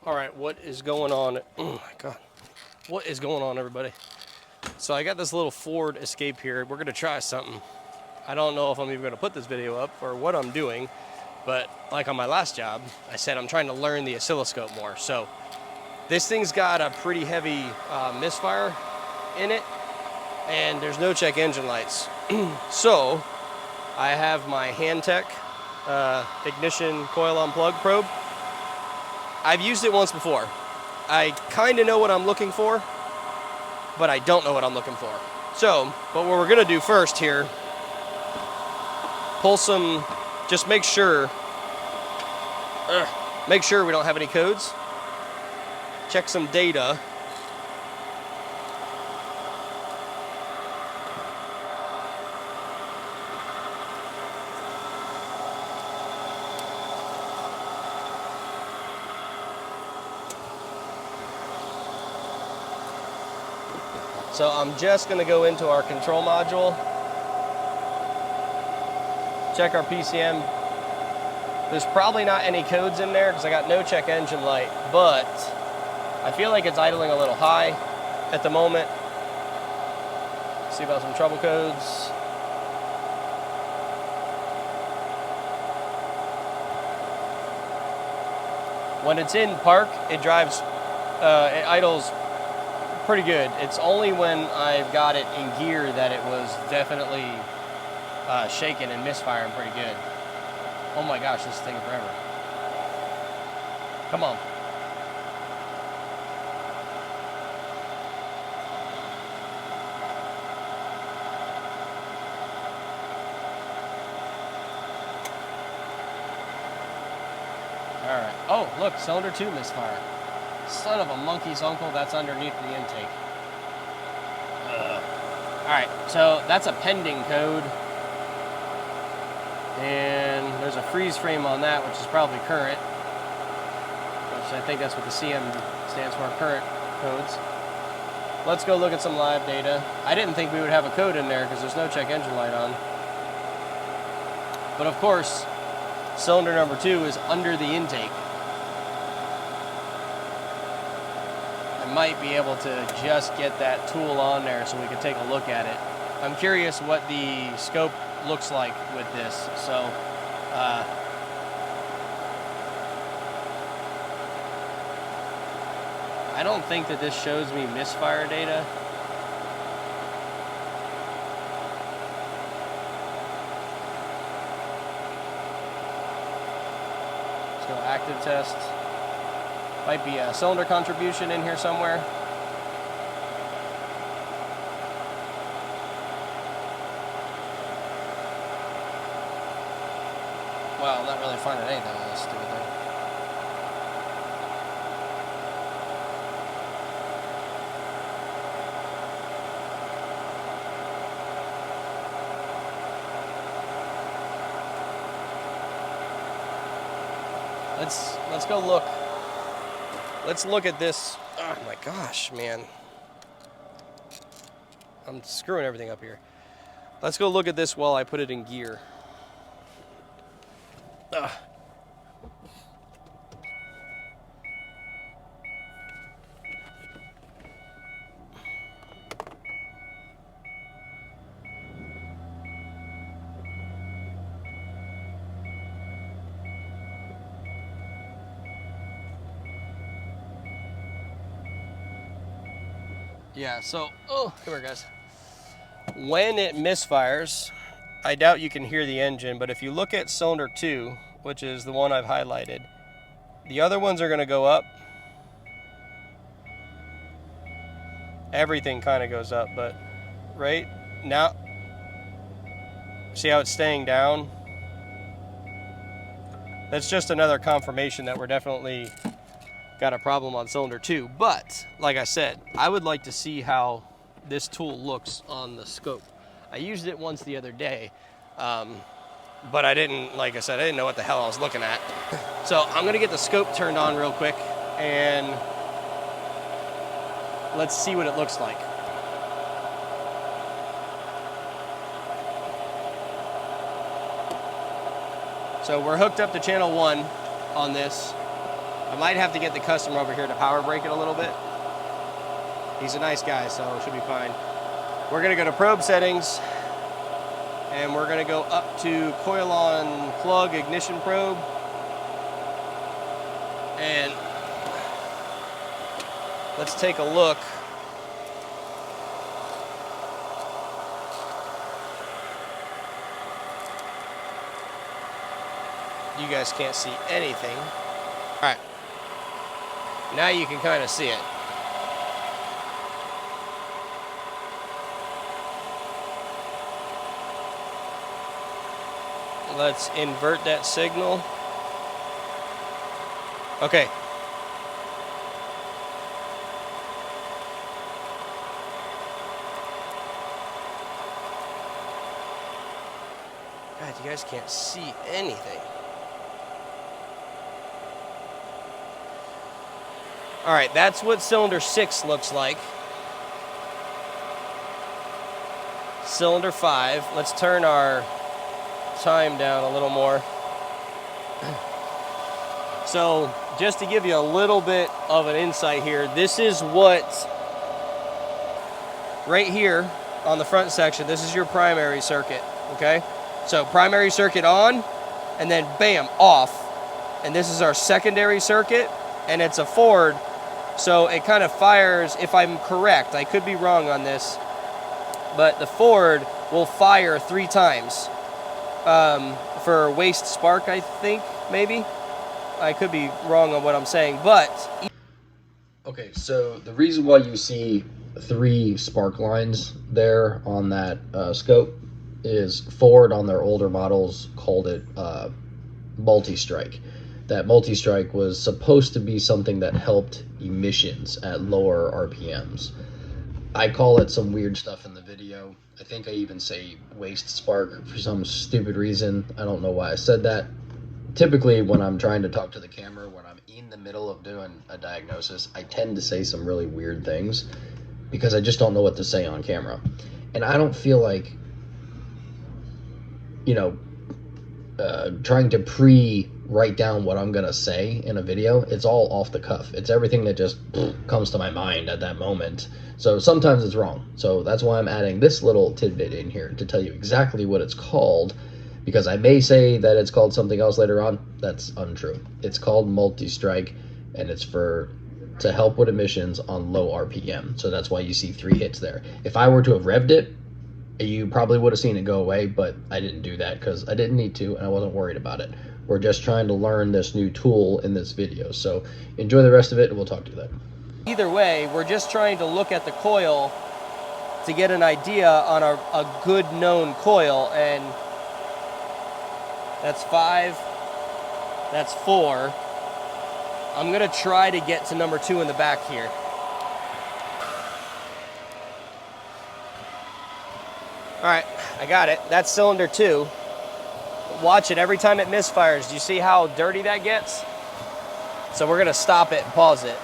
All right, what is going on? Oh my God. What is going on, everybody? So I got this little Ford Escape here. We're gonna try something. I don't know if I'm even gonna put this video up or what I'm doing, but like on my last job, I said I'm trying to learn the oscilloscope more. So this thing's got a pretty heavy misfire in it, and there's no check engine lights. So I have my Hantek ignition coil on plug probe. I've used it once before. I kind of know what I'm looking for, but I don't know what I'm looking for. So, but what we're gonna do first here, pull some, just make sure we don't have any codes. Check some data. So I'm just gonna go into our control module, check our PCM. There's probably not any codes in there because I got no check engine light, but I feel like it's idling a little high at the moment. See about some trouble codes. When it's in park, it drives, it idles pretty good. It's only when I've got it in gear that it was definitely shaking and misfiring pretty good. Oh my gosh, this is taking forever. Come on. All right. Oh, look, cylinder 2 misfire. Son of a monkey's uncle, that's underneath the intake. All right, so that's a pending code. And there's a freeze frame on that, which is probably current. Which I think that's what the CM stands for, current codes. Let's go look at some live data. I didn't think we would have a code in there because there's no check engine light on. But of course, cylinder number 2 is under the intake. I might be able to just get that tool on there so we can take a look at it. I'm curious what the scope looks like with this. So I don't think that this shows me misfire data. Let's go active test. Might be a cylinder contribution in here somewhere. Well, I'm not really finding anything on this stupid thing. Let's go look. Let's look at this. Oh my gosh, man. I'm screwing everything up here. Let's go look at this while I put it in gear. Ugh. Yeah, so, oh, come here, guys. When it misfires, I doubt you can hear the engine, but if you look at cylinder 2, which is the one I've highlighted, the other ones are going to go up. Everything kind of goes up, but right now, see how it's staying down? That's just another confirmation that we're definitely got a problem on cylinder 2. But like I said, I would like to see how this tool looks on the scope. I used it once the other day, but I didn't, like I said, I didn't know what the hell I was looking at. So I'm gonna get the scope turned on real quick and let's see what it looks like. So we're hooked up to channel 1 on this, I might have to get the customer over here to power brake it a little bit. He's a nice guy, so it should be fine. We're gonna go to probe settings, and we're gonna go up to coil on plug ignition probe. And let's take a look. You guys can't see anything. All right, now you can kind of see it. Let's invert that signal. Okay. God, you guys can't see anything. All right, that's what cylinder 6 looks like. Cylinder 5, let's turn our time down a little more. So, just to give you a little bit of an insight here, this is what, right here on the front section, this is your primary circuit, okay? So, primary circuit on, and then bam, off. And this is our secondary circuit, and it's a Ford. So it kind of fires, if I'm correct, I could be wrong on this, but the Ford will fire 3 times for waste spark, I think, maybe. I could be wrong on what I'm saying, but... Okay, so the reason why you see 3 spark lines there on that scope is Ford on their older models called it multi-strike. That multi-strike was supposed to be something that helped emissions at lower RPMs. I call it some weird stuff in the video. I think I even say waste spark for some stupid reason. I don't know why I said that. Typically, when I'm trying to talk to the camera, when I'm in the middle of doing a diagnosis, I tend to say some really weird things because I just don't know what to say on camera. And I don't feel like, you know, trying to write down what I'm gonna say in a video. It's all off the cuff. It's everything that just comes to my mind at that moment. So sometimes it's wrong. So that's why I'm adding this little tidbit in here to tell you exactly what it's called, because I may say that it's called something else later on. That's untrue. It's called multi-strike, and it's to help with emissions on low RPM. So that's why you see 3 hits there. If I were to have revved it, you probably would have seen it go away, but I didn't do that because I didn't need to, and I wasn't worried about it. We're just trying to learn this new tool in this video. So enjoy the rest of it, and we'll talk to you then. Either way, we're just trying to look at the coil to get an idea on a good known coil, and that's 5, that's 4. I'm gonna try to get to number 2 in the back here. All right, I got it. That's cylinder 2. Watch it every time it misfires. Do you see how dirty that gets? So we're gonna stop it and pause it.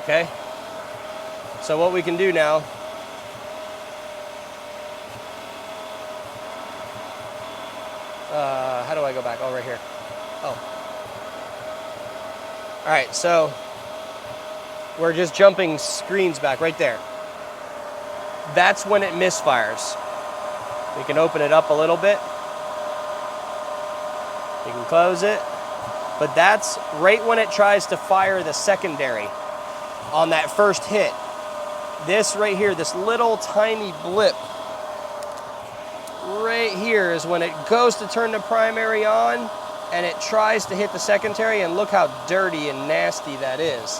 Okay? So what we can do now, how do I go back? Oh, right here. Oh. All right, so we're just jumping screens back right there. That's when it misfires. We can open it up a little bit. You can close it. But that's right when it tries to fire the secondary on that first hit. This right here, this little tiny blip right here is when it goes to turn the primary on and it tries to hit the secondary, and look how dirty and nasty that is.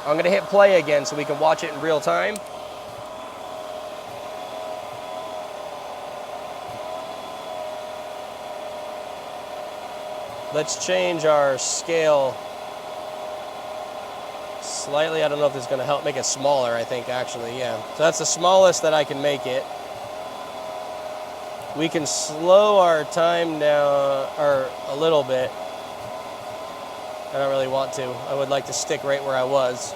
I'm gonna hit play again so we can watch it in real time. Let's change our scale slightly. I don't know if this is going to help make it smaller, I think, actually, yeah. So that's the smallest that I can make it. We can slow our time down or a little bit. I don't really want to. I would like to stick right where I was.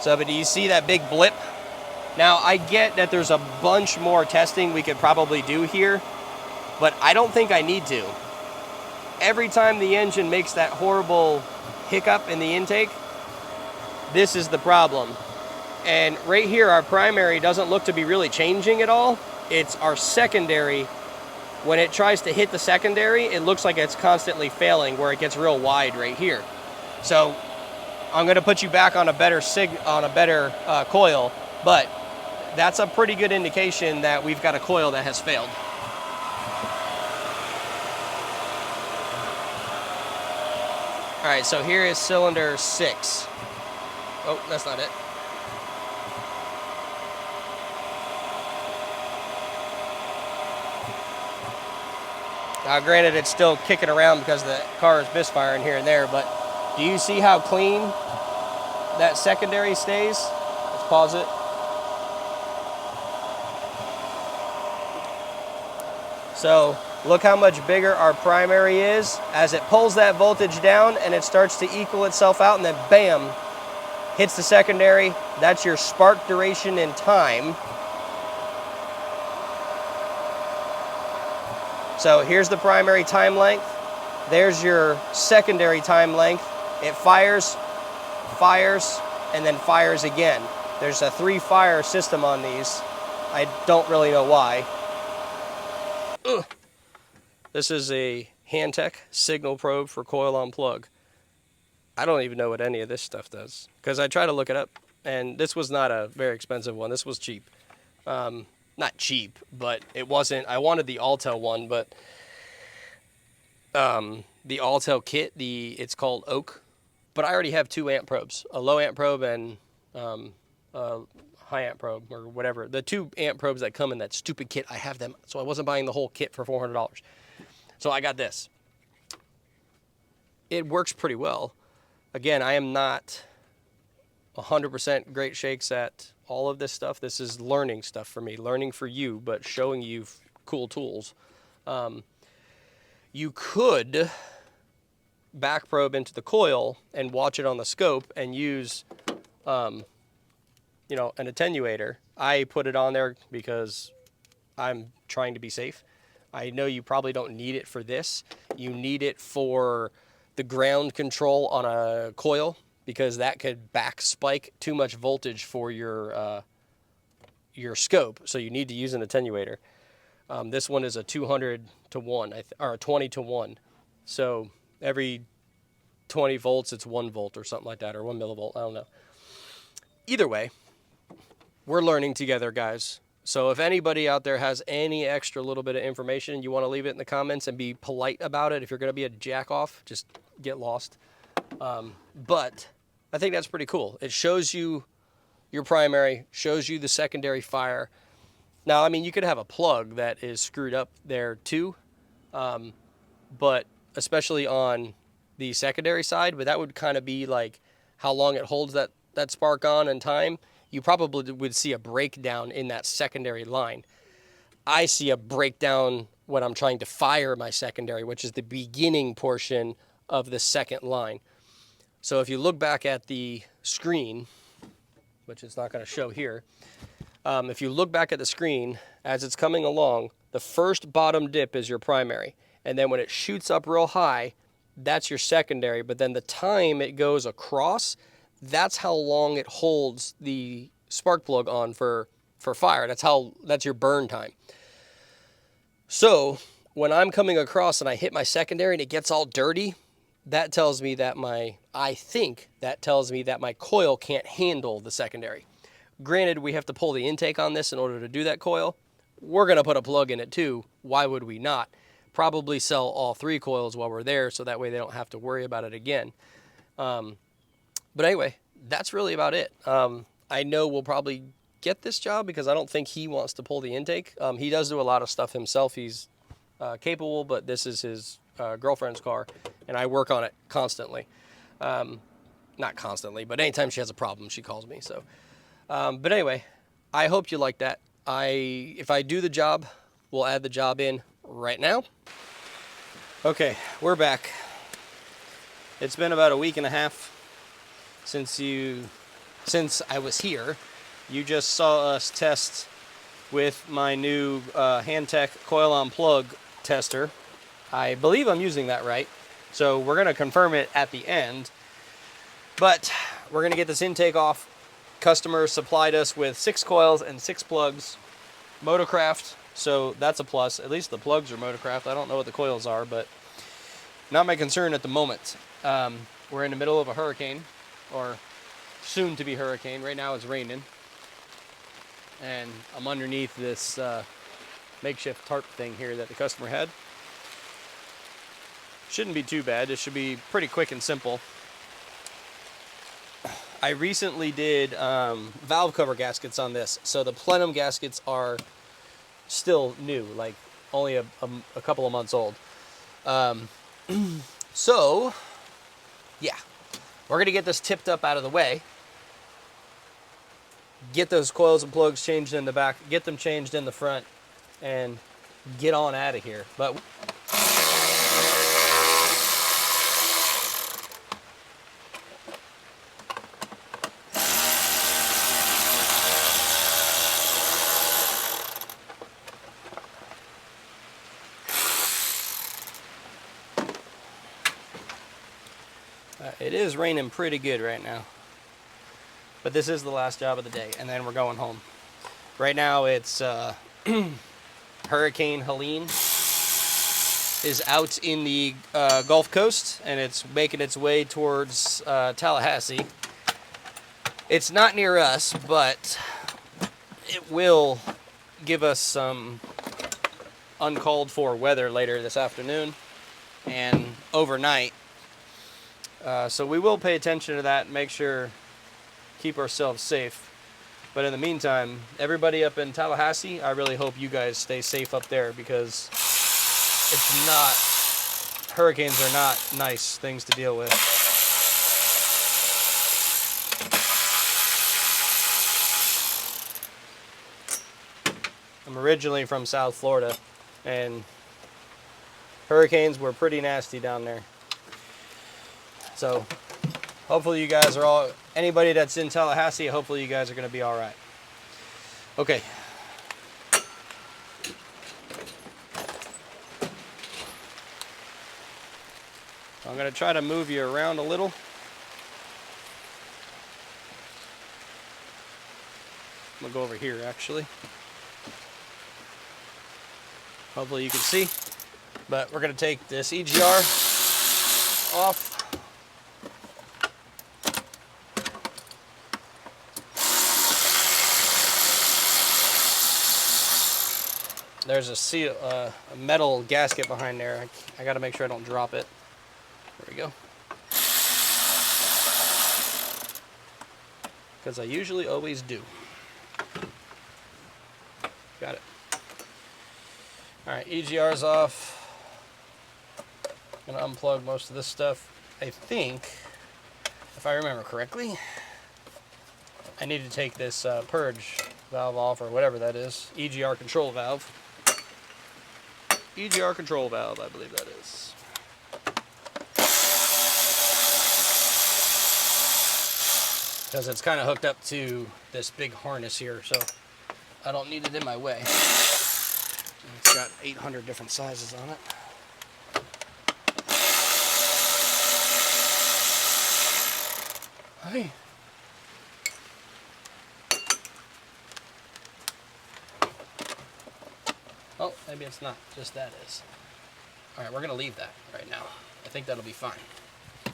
So, but do you see that big blip? Now, I get that there's a bunch more testing we could probably do here, but I don't think I need to. every time the engine makes that horrible hiccup in the intake, this is the problem. And right here, our primary doesn't look to be really changing at all. It's our secondary. When it tries to hit the secondary, it looks like it's constantly failing, where it gets real wide right here. So I'm going to put you back on a better coil, but that's a pretty good indication that we've got a coil that has failed. All right, so here is cylinder 6. Oh, that's not it. Now, granted, it's still kicking around because the car is misfiring here and there, but do you see how clean that secondary stays? Let's pause it. So look how much bigger our primary is. As it pulls that voltage down and it starts to equal itself out, and then bam, hits the secondary. That's your spark duration in time. So here's the primary time length. There's your secondary time length. It fires, and then fires again. There's a 3-fire system on these. I don't really know why. Ugh. This is a Hantek signal probe for coil on plug. I don't even know what any of this stuff does, because I tried to look it up, and this was not a very expensive one. This was cheap. Not cheap, but it wasn't. I wanted the Altel one, but the Altel kit, it's called Oak, but I already have 2 amp probes, a low amp probe and a high amp probe, or whatever. The 2 amp probes that come in that stupid kit, I have them, so I wasn't buying the whole kit for $400. So I got this. It works pretty well. Again, I am not 100% great shakes at all of this stuff. This is learning stuff for me, learning for you, but showing you cool tools. You could back probe into the coil and watch it on the scope and use, an attenuator. I put it on there because I'm trying to be safe. I know you probably don't need it for this. You need it for the ground control on a coil, because that could back spike too much voltage for your scope. So you need to use an attenuator. This one is a 200 to 1, or a 20 to 1. So every 20 volts, it's 1 volt or something like that, or 1 millivolt. I don't know. Either way, we're learning together, guys. So if anybody out there has any extra little bit of information, you want to leave it in the comments and be polite about it. If you're going to be a jack off, just get lost. But I think that's pretty cool. It shows you your primary, shows you the secondary fire. Now, I mean, you could have a plug that is screwed up there too, but especially on the secondary side, but that would kind of be like how long it holds that spark on in time. You probably would see a breakdown in that secondary line. I see a breakdown when I'm trying to fire my secondary, which is the beginning portion of the second line. So if you look back at the screen, which it's not going to show here, if you look back at the screen as it's coming along, the first bottom dip is your primary. And then when it shoots up real high, that's your secondary. But then the time it goes across, that's how long it holds the spark plug on for fire. That's your burn time. So when I'm coming across and I hit my secondary and it gets all dirty, that tells me that my coil can't handle the secondary. Granted, we have to pull the intake on this in order to do that coil. We're going to put a plug in it too. Why would we not? Probably sell all 3 coils while we're there, so that way they don't have to worry about it again. But anyway, that's really about it. I know we'll probably get this job because I don't think he wants to pull the intake. He does do a lot of stuff himself. He's capable, but this is his girlfriend's car, and I work on it constantly. Not constantly, but anytime she has a problem, she calls me. So, but anyway, I hope you like that. If I do the job, we'll add the job in right now. Okay, we're back. It's been about a week and a half since I was here. You just saw us test with my new Hantek coil on plug tester. I believe I'm using that right. So we're gonna confirm it at the end. But we're gonna get this intake off. Customer supplied us with 6 coils and 6 plugs. Motorcraft, so that's a plus. At least the plugs are Motorcraft. I don't know what the coils are, but not my concern at the moment. We're in the middle of a hurricane, or soon to be hurricane. Right now it's raining. And I'm underneath this makeshift tarp thing here that the customer had. Shouldn't be too bad. It should be pretty quick and simple. I recently did valve cover gaskets on this. So the plenum gaskets are still new, like only a couple of months old. So, yeah. We're going to get this tipped up out of the way. Get those coils and plugs changed in the back. Get them changed in the front. And get on out of here. But it is raining pretty good right now. But this is the last job of the day, and then we're going home. Right now it's Hurricane Helene is out in the Gulf Coast, and it's making its way towards Tallahassee. It's not near us, but it will give us some uncalled for weather later this afternoon and overnight. So we will pay attention to that and make sure, keep ourselves safe. But in the meantime, everybody up in Tallahassee, I really hope you guys stay safe up there, because it's not, hurricanes are not nice things to deal with. I'm originally from South Florida, and hurricanes were pretty nasty down there. So hopefully you guys are all, anybody that's in Tallahassee, hopefully you guys are going to be all right. Okay. I'm going to try to move you around a little. I'm going to go over here actually. Hopefully you can see. But we're going to take this EGR off. There's a metal gasket behind there. I got to make sure I don't drop it. There we go. Because I usually always do. Got it. Alright, EGR's off. I'm going to unplug most of this stuff. I think, if I remember correctly, I need to take this purge valve off, or whatever that is. EGR control valve. EGR control valve, I believe that is. Because it's kind of hooked up to this big harness here, so I don't need it in my way. It's got 800 different sizes on it. Hey. Oh, maybe it's not. Just that is. Alright, we're going to leave that right now. I think that'll be fine.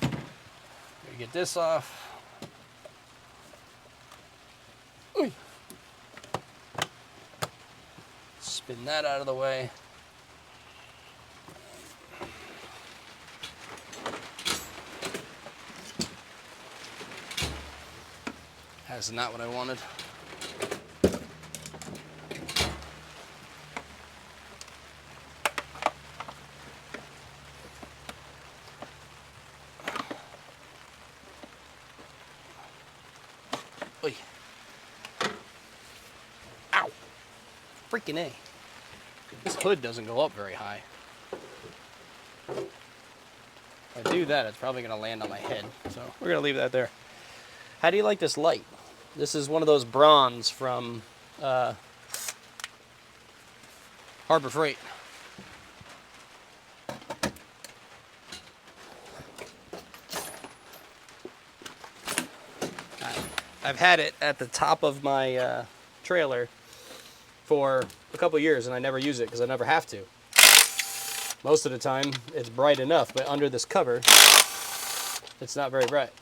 We get this off. Ooh. Spin that out of the way. That's not what I wanted. Oy. Ow. Freaking A. This hood doesn't go up very high. If I do that, it's probably going to land on my head. So we're going to leave that there. How do you like this light? This is one of those bronze from Harbor Freight. I've had it at the top of my trailer for a couple years, and I never use it because I never have to. Most of the time, it's bright enough, but under this cover, it's not very bright.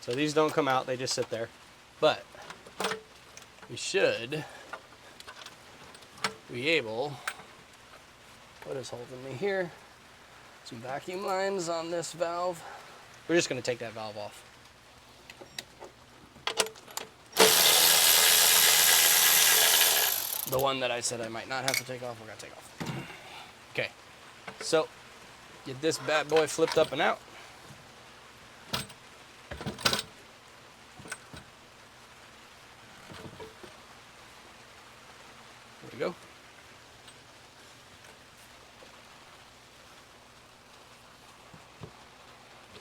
So these don't come out, they just sit there. But we should be able, what is holding me here? Some vacuum lines on this valve. We're just going to take that valve off. The one that I said I might not have to take off, we're going to take off. Okay, so get this bad boy flipped up and out. There we go.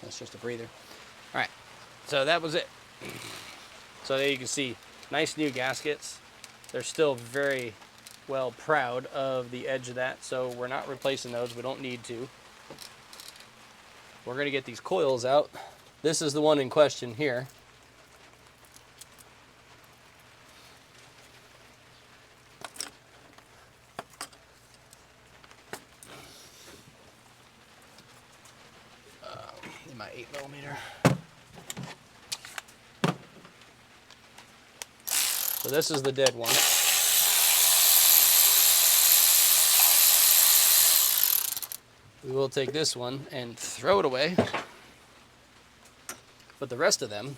That's just a breather. All right, so that was it. So there you can see, nice new gaskets. They're still very well proud of the edge of that, so we're not replacing those. We don't need to. We're going to get these coils out. This is the one in question here. In my 8mm. So this is the dead one. We will take this one and throw it away. But the rest of them,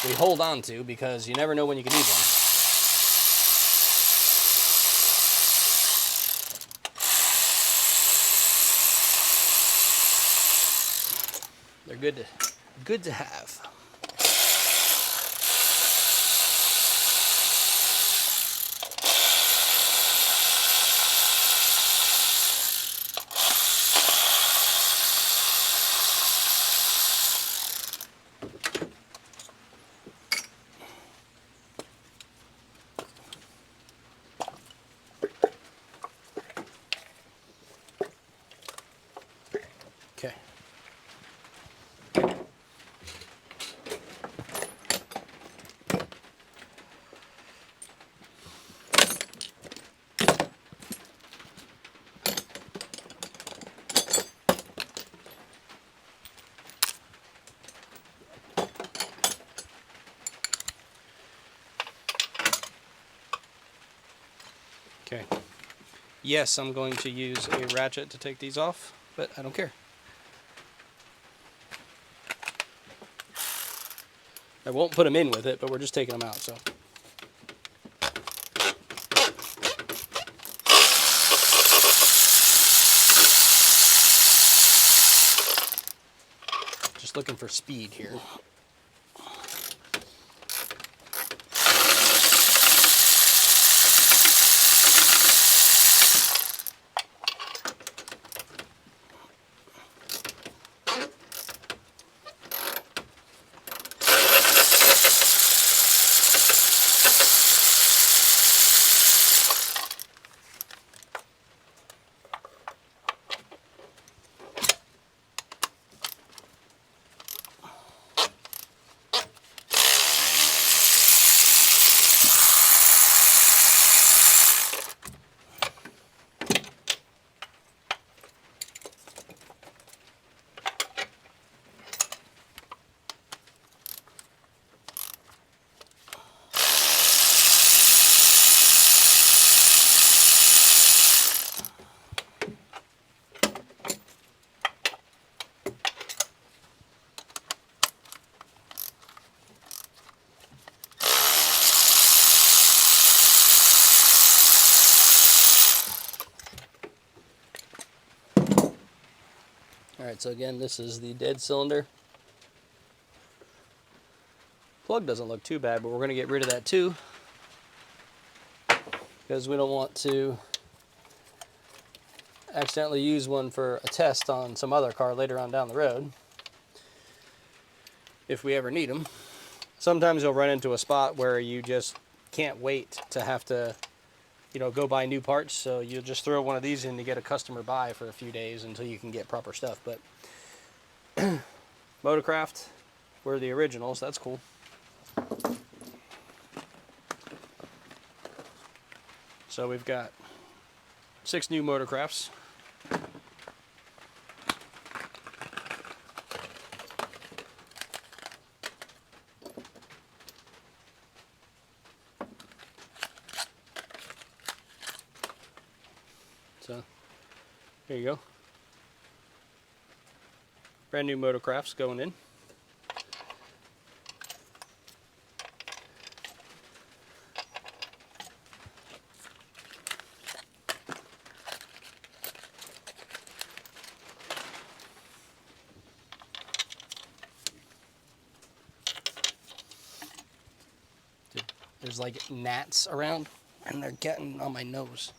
we hold on to because you never know when you can need one. They're good to have. Okay. Okay. Yes, I'm going to use a ratchet to take these off, but I don't care. I won't put them in with it, but we're just taking them out, so. Just looking for speed here. Alright, so again, this is the dead cylinder. Plug doesn't look too bad, but we're going to get rid of that too, because we don't want to accidentally use one for a test on some other car later on down the road. if we ever need them. Sometimes you'll run into a spot where you just can't wait to have to, you know, go buy new parts, so you'll just throw one of these in to get a customer buy for a few days until you can get proper stuff. But Motorcraft were the originals. That's cool. So we've got 6 new Motorcrafts. So here you go. Brand new Motorcrafts going in. There's like gnats around and they're getting on my nose.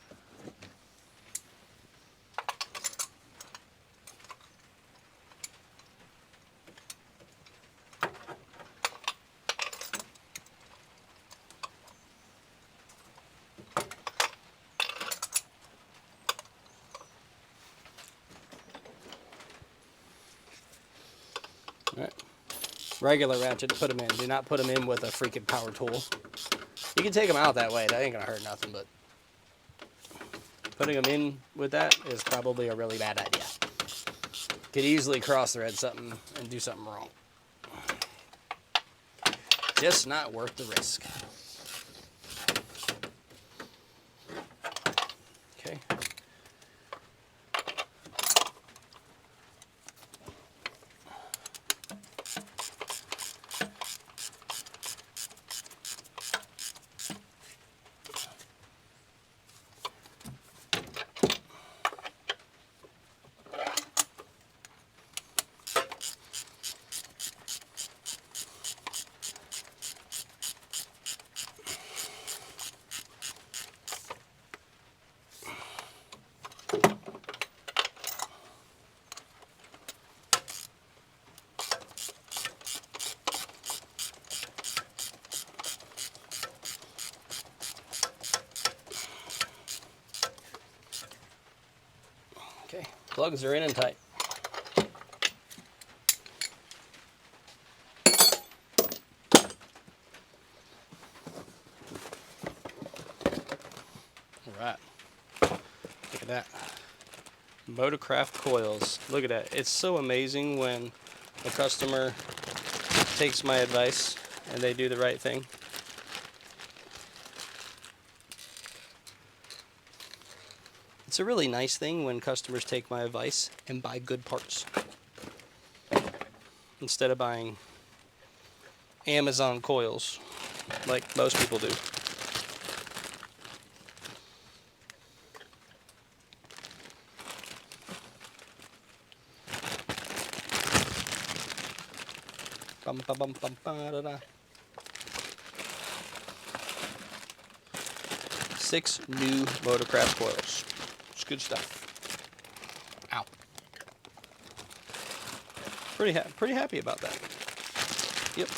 All right. Regular ratchet, put them in. Do not put them in with a freaking power tool. You can take them out that way. That ain't gonna hurt nothing, but putting them in with that is probably a really bad idea. Could easily cross thread something and do something wrong. Just not worth the risk. Okay. Okay, plugs are in and tight. All right, look at that. Motorcraft coils. Look at that. It's so amazing when a customer takes my advice and they do the right thing. It's a really nice thing when customers take my advice and buy good parts instead of buying Amazon coils like most people do. Bum, ba, bum, bum, ba, da, da. 6 new Motorcraft coils. It's good stuff. Ow. Pretty happy about that. Yep.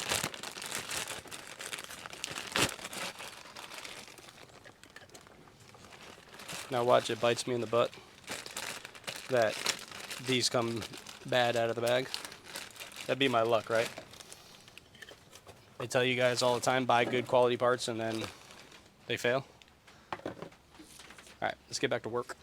Now watch, it bites me in the butt that these come bad out of the bag. That'd be my luck, right? I tell you guys all the time, buy good quality parts and then they fail. All right, let's get back to work.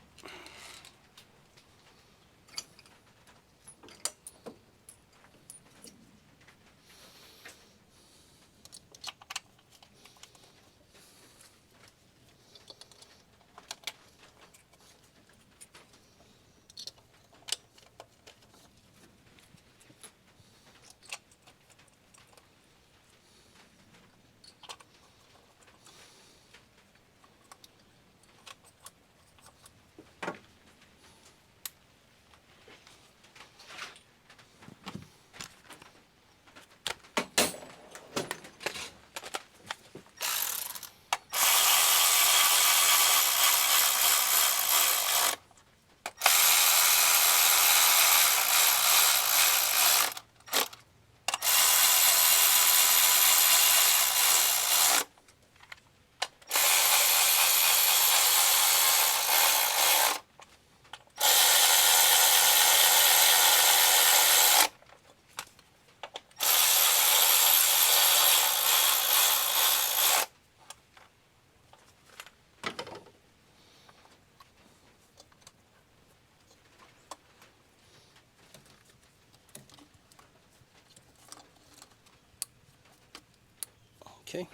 Okay.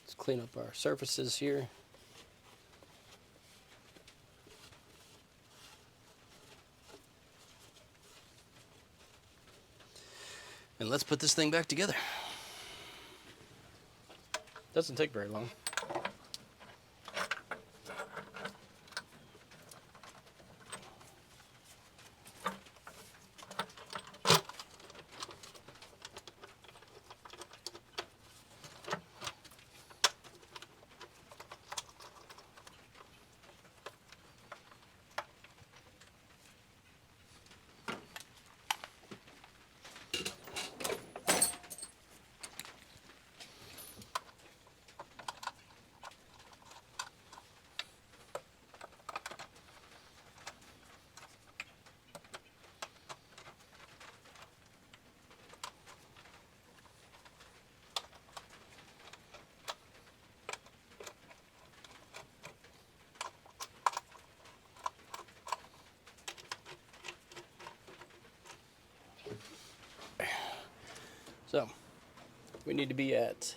Let's clean up our surfaces here. And let's put this thing back together. Doesn't take very long. So, we need to be at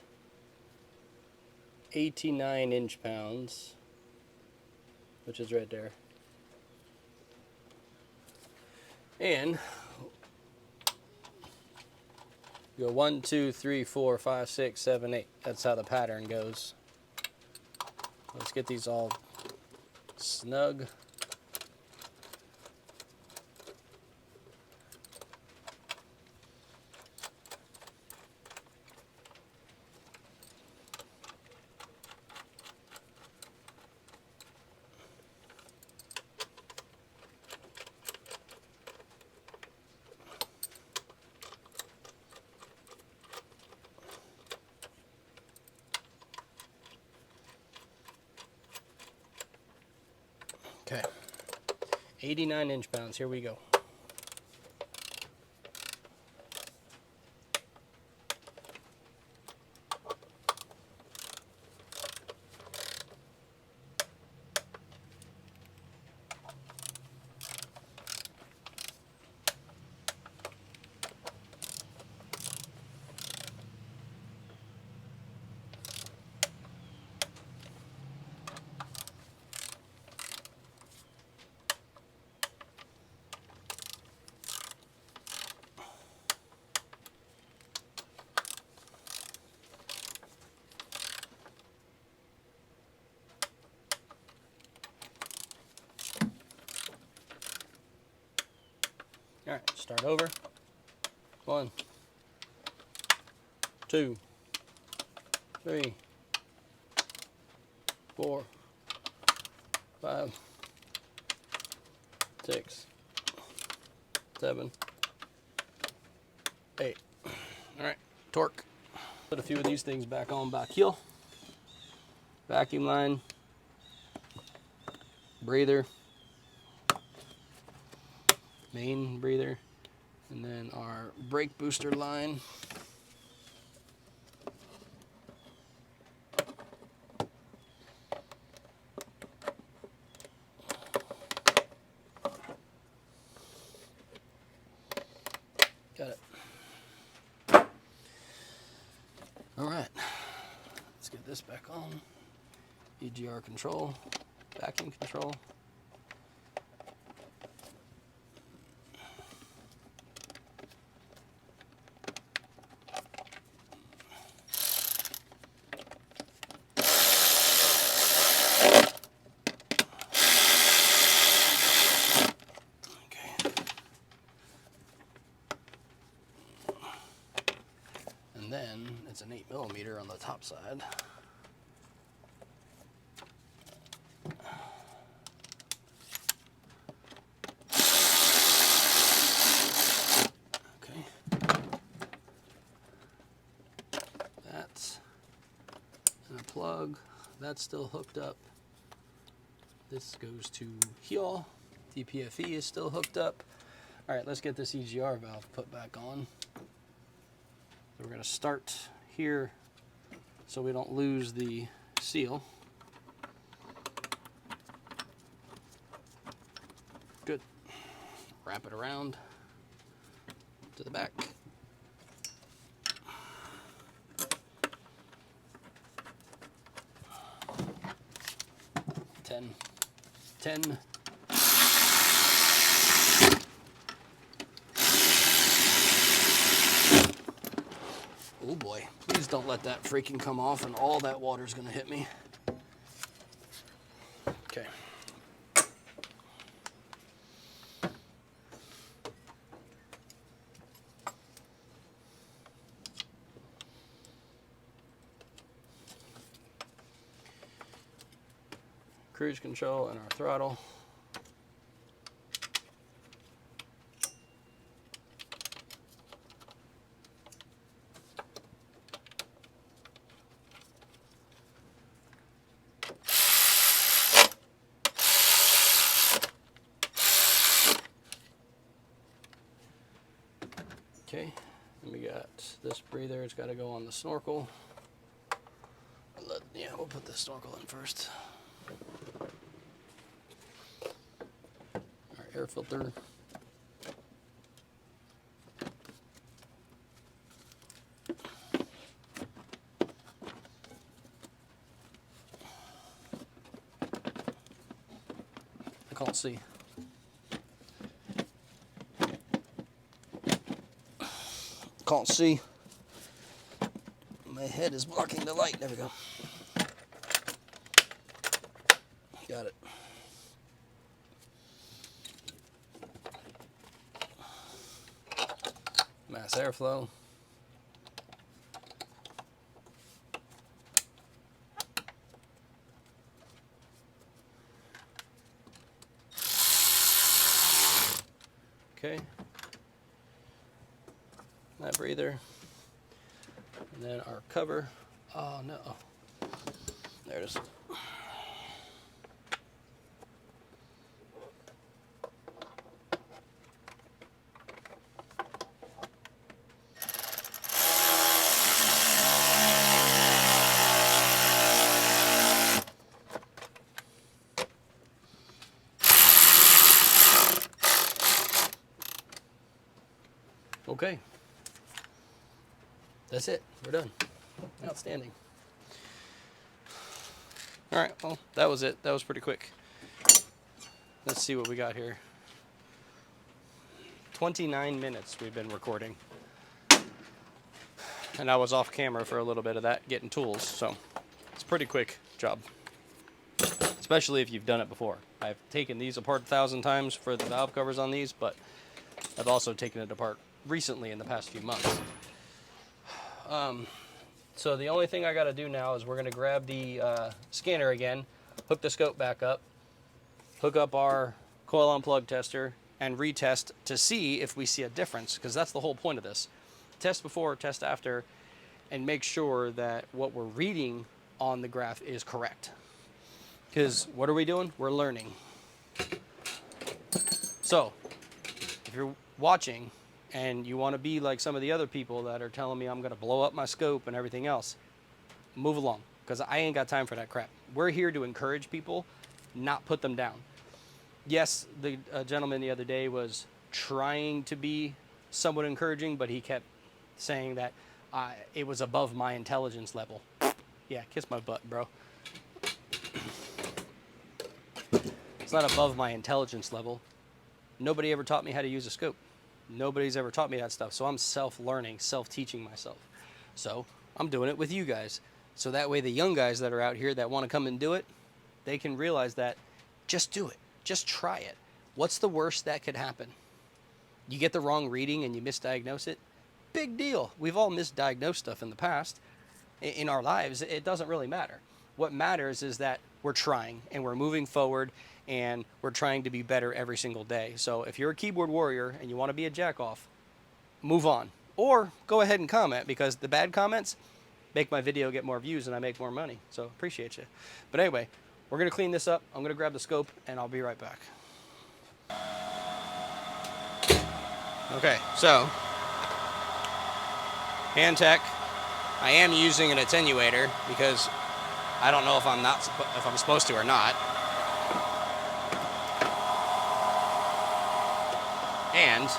89 inch-pounds, which is right there. And you go 1, 2, 3, 4, 5, 6, 7, 8. That's how the pattern goes. Let's get these all snug. Okay, 89 inch-pounds, here we go. All right, start over. 1, 2, 3, 4, 5, 6, 7, 8. All right, torque. Put a few of these things back on back heel. Vacuum line, breather, main breather, and then our brake booster line. Got it. All right, let's get this back on. EGR control, vacuum control. And then it's an 8mm on the top side. Okay. That's and a plug. That's still hooked up. This goes to heel. DPFE is still hooked up. All right, let's get this EGR valve put back on. So we're going to start here so we don't lose the seal. Good. wrap it around to the back. Ten. Oh boy, please don't let that freaking come off and all that water's gonna hit me. Okay. Cruise control and our throttle. Okay, and we got this breather. It's got to go on the snorkel. Yeah, we'll put the snorkel in first. Our air filter. I can't see. Can't see. My head is blocking the light. There we go. Got it. Mass airflow. Okay. That breather. And then our cover. Oh no. There it is. Okay. That's it. We're done. Outstanding. All right. Well, that was it. That was pretty quick. Let's see what we got here. 29 minutes we've been recording. And I was off camera for a little bit of that, getting tools. So it's a pretty quick job. Especially if you've done it before. I've taken these apart 1,000 times for the valve covers on these, but I've also taken it apart recently in the past few months. So the only thing I got to do now is we're going to grab the scanner again, hook the scope back up, hook up our coil on plug tester, and retest to see if we see a difference, because that's the whole point of this. Test before, test after, and make sure that what we're reading on the graph is correct. Because what are we doing? We're learning. So if you're watching and you want to be like some of the other people that are telling me I'm going to blow up my scope and everything else, move along, because I ain't got time for that crap. We're here to encourage people, not put them down. Yes, the gentleman the other day was trying to be somewhat encouraging, but he kept saying that it was above my intelligence level. Yeah, kiss my butt, bro. It's not above my intelligence level. Nobody ever taught me how to use a scope. Nobody's ever taught me that stuff. So I'm self-learning, self-teaching myself. So I'm doing it with you guys. So that way the young guys that are out here that want to come and do it, they can realize that just do it. Just try it. What's the worst that could happen? You get the wrong reading and you misdiagnose it? Big deal. We've all misdiagnosed stuff in the past. In our lives, it doesn't really matter. What matters is that we're trying and we're moving forward and we're trying to be better every single day. So if you're a keyboard warrior and you want to be a jack-off, move on. Or go ahead and comment, because the bad comments make my video get more views and I make more money. So appreciate you. But anyway, we're going to clean this up. I'm going to grab the scope and I'll be right back. Okay, so Hantek, I am using an attenuator because I don't know if I'm supposed to or not. and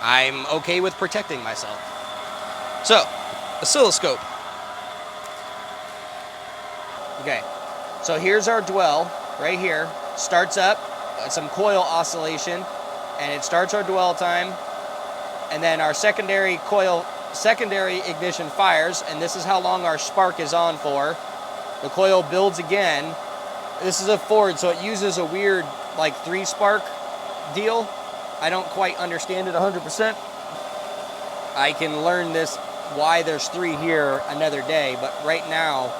I'm okay with protecting myself. So, oscilloscope. Okay, so here's our dwell right here. Starts up, some coil oscillation, and it starts our dwell time. And then our secondary ignition fires, and this is how long our spark is on for. The coil builds again. This is a Ford, so it uses a weird like 3-spark deal. I don't quite understand it 100%. I can learn this, why there's 3 here another day, but right now,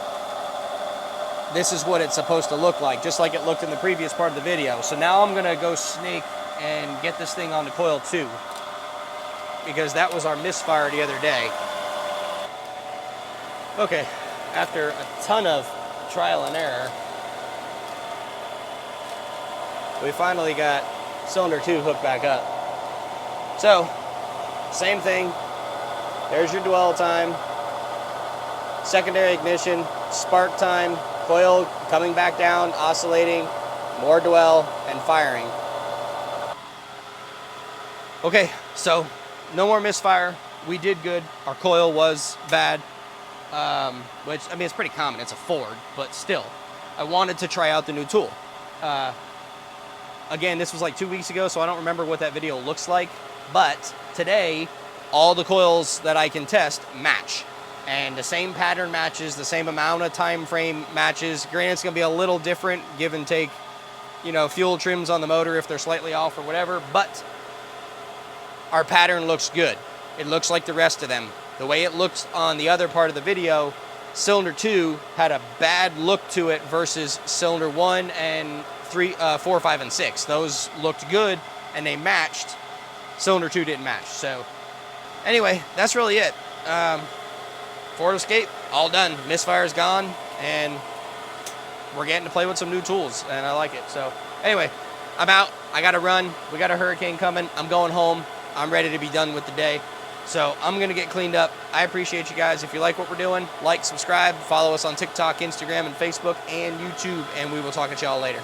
this is what it's supposed to look like, just like it looked in the previous part of the video. So now I'm gonna go snake and get this thing onto coil 2, because that was our misfire the other day. Okay, after a ton of trial and error, we finally got cylinder 2 hooked back up. So, same thing. There's your dwell time, secondary ignition, spark time, coil coming back down, oscillating, more dwell, and firing. Okay, so no more misfire. We did good. Our coil was bad, which, I mean, it's pretty common. It's a Ford, but still, I wanted to try out the new tool. Again, this was like 2 weeks ago, so I don't remember what that video looks like, but today, all the coils that I can test match. And the same pattern matches, the same amount of time frame matches. Granted, it's gonna be a little different, give and take, you know, fuel trims on the motor if they're slightly off or whatever, but our pattern looks good. It looks like the rest of them. The way it looks on the other part of the video, cylinder 2 had a bad look to it versus cylinder 1 and 3, 4, 5, and 6. Those looked good and they matched. Cylinder 2 didn't match. So anyway, that's really it. Ford Escape, all done. Misfire's gone, and we're getting to play with some new tools, and I like it. So anyway, I'm out. I got to run. We got a hurricane coming. I'm going home. I'm ready to be done with the day. So I'm going to get cleaned up. I appreciate you guys. If you like what we're doing, like, subscribe, follow us on TikTok, Instagram, and Facebook, and YouTube, and we will talk to y'all later.